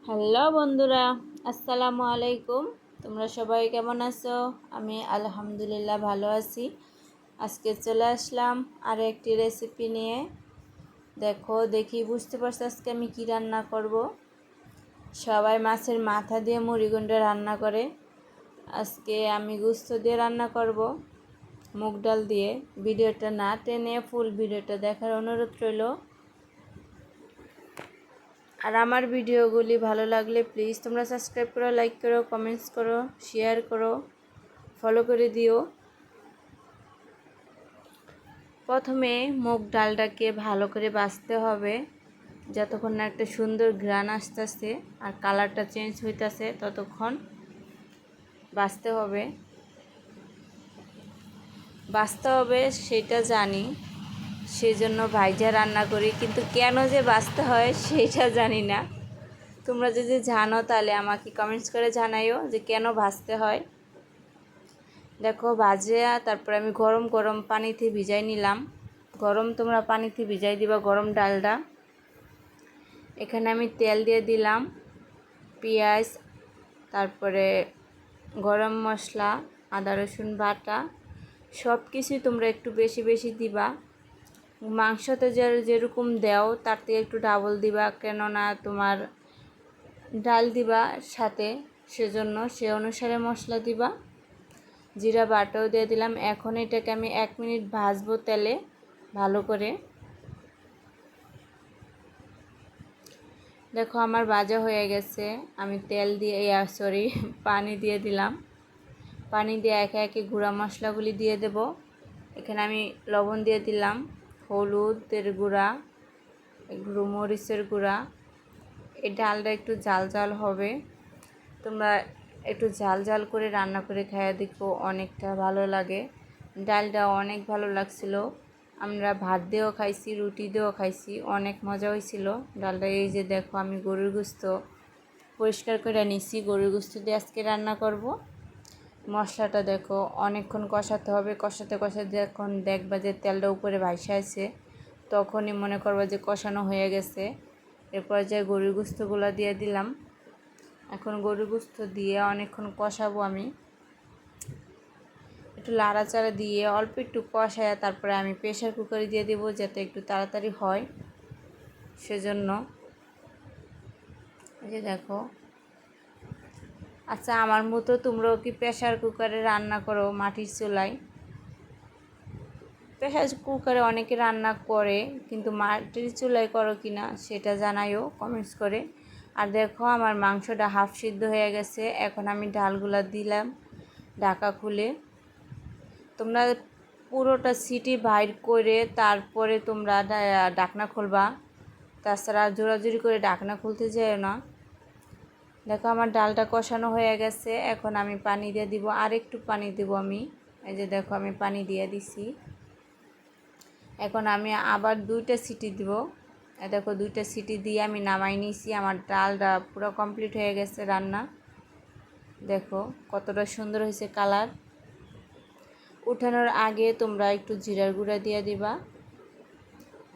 Hello বন্ধুরা, আসসালামু আলাইকুম। তোমরা সবাই কেমন আছো? আমি আলহামদুলিল্লাহ ভালো আছি। আজকে চলে আসলাম আর একটি রেসিপি নিয়ে। দেখি বুঝতে পারছো আজকে আমি কি রান্না করব। সবাই মাছের মাথা দিয়ে মুড়িঘণ্ট রান্না করে, আজকে আমি গোস্ত দিয়ে রান্না করব, মুগ ডাল দিয়ে। ভিডিওটা না টেনে ফুল ভিডিওটা দেখার অনুরোধ রইল। আর আমার ভিডিওগুলি ভালো লাগলে প্লিজ তোমরা সাবস্ক্রাইব করো, লাইক করো, কমেন্টস করো, শেয়ার করো, ফলো করে দিও। প্রথমে মুগ ডালটাকে ভালো করে বাছতে হবে, যতক্ষণ না একটা সুন্দর ঘ্রাণ আসতেছে আর কালারটা চেঞ্জ হইতেছে ততক্ষণ বাছতে হবে সেটা জানি, সেই জন্য ভাইজা রান্না করি, কিন্তু কেন যে বাছতে হয় সেটা জানি না। তোমরা যদি জানো তাহলে আমাকে কমেন্টস করে জানাইও যে কেন ভাজতে হয়। দেখো ভাজে তারপরে আমি গরম গরম পানিতে ভিজাই নিলাম। তোমরা পানিতে ভিজাই দিবা গরম ডালটা। এখানে আমি তেল দিয়ে দিলাম, পেঁয়াজ, তারপরে গরম মশলা, আদা রসুন বাটা, সব কিছুই তোমরা একটু বেশি বেশি দিবা। মাংসতে যেরকম দাও তার থেকে একটু ডাবল দিবা, কেননা তোমার ডাল দিবা সাথে, সেজন্য সে অনুসারে মশলা দিবা। জিরা বাটাও দিয়ে দিলাম। এখন এটাকে আমি 1 মিনিট ভাজবো তেলে ভালো করে। দেখো আমার ভাজা হয়ে গেছে। আমি তেল দিয়ে পানি দিয়ে দিলাম। পানি দিয়ে একে একে গুঁড়া মশলাগুলি দিয়ে দেব। এখানে আমি লবণ দিয়ে দিলাম, হলুদের গুঁড়া, একটু মরিচের গুঁড়া। এই ডালটা একটু ঝাল ঝাল হবে, তোমরা একটু ঝাল ঝাল করে রান্না করে খাইয়ে দেখো, অনেকটা ভালো লাগে। ডালটা অনেক ভালো লাগছিল, আমরা ভাত দিয়েও খাইছি, রুটি দিয়েও খাইছি, অনেক মজা হয়েছিল ডালটা। এই যে দেখো আমি গরুর গোস্ত পরিষ্কার করে নিছি, গরুর গোস্ত দিয়ে আজকে রান্না করব। মশলাটা দেখো অনেকক্ষণ কষাতে হবে, কষাতে যখন দেখবা যে তেলটা উপরে ভাইসা আছে তখনই মনে করবা যে কষানো হয়ে গেছে। এরপর যে গরুর গোস্তগুলো দিয়ে দিলাম। এখন গরুর গোস্ত দিয়ে অনেকক্ষণ কষাবো আমি, একটু লাড়াচাড়া দিয়ে অল্প একটু কষায় তারপরে আমি প্রেশার কুকারে দিয়ে দেবো, যাতে একটু তাড়াতাড়ি হয় সেজন্য। এই যে দেখো। আচ্ছা, আমার মতো তোমরাও কি প্রেশার কুকারে রান্না করো মাটির চুলায়? প্রেশার কুকারে অনেকে রান্না করে, কিন্তু মাটির চুলায় করো কি না সেটা জানাইও কমেন্টস করে। আর দেখো আমার মাংসটা হাফ সিদ্ধ হয়ে গেছে। এখন আমি ডালগুলা দিলাম ঢাকা খুলে। তোমরা পুরোটা সিটি বাইর করে তারপরে তোমরা ঢাকনা খুলবা, তাছাড়া জোরাজুরি করে ঢাকনা খুলতে যেও না। দেখো আমার ডালটা কষানো হয়ে গেছে। এখন আমি পানি দিয়ে দিব, আর একটু পানি দেব আমি। এই যে দেখো আমি পানি দিয়ে দিছি। এখন আমি আবার 2টা সিটি দিব। দেখো 2টা সিটি দিয়ে আমি নামাই নিয়েছি। আমার ডালটা পুরো কমপ্লিট হয়ে গেছে রান্না। দেখো কতটা সুন্দর হয়েছে কালার। উঠানোর আগে তোমরা একটু জিরার গুঁড়া দিয়ে দিবা,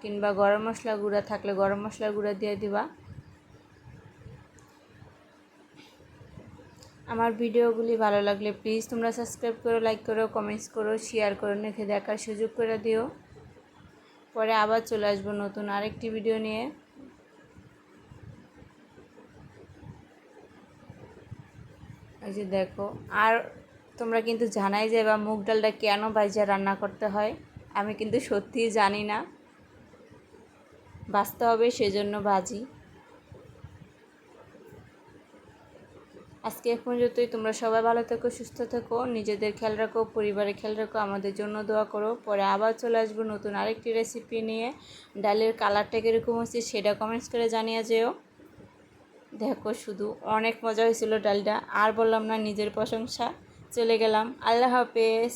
কিংবা গরম মশলা গুঁড়া থাকলে গরম মশলা গুঁড়া দিয়ে দিবা। আমার ভিডিওগুলি ভালো লাগলে প্লিজ তোমরা সাবস্ক্রাইব করো, লাইক করো, কমেন্টস করো, শেয়ার করো, দেখে দেখার সুযোগ করে দিও। পরে আবার চলে আসবো নতুন আরেকটি ভিডিও নিয়ে। এই যে দেখো। আর তোমরা কিন্তু জানাই যে বা মুগ ডালটা কেন ভাইজা রান্না করতে হয়, আমি কিন্তু সত্যিই জানি না, বাঁচতে হবে সেজন্য ভাজি। আজকে পর্যন্তই। তোমরা সবাই ভালো থেকো, সুস্থ থেকো, নিজেদের খেয়াল রাখো, পরিবারের খেয়াল রাখো, আমাদের জন্য দোয়া করো। পরে আবার চলে আসবো নতুন আরেকটি রেসিপি নিয়ে। ডালের কালারটা কীরকম হচ্ছে সেটা কমেন্টস করে জানিয়ে যেও। দেখো শুধু অনেক মজা হয়েছিল ডালটা। আর বললাম না, নিজের প্রশংসা। চলে গেলাম, আল্লাহ হাফেজ।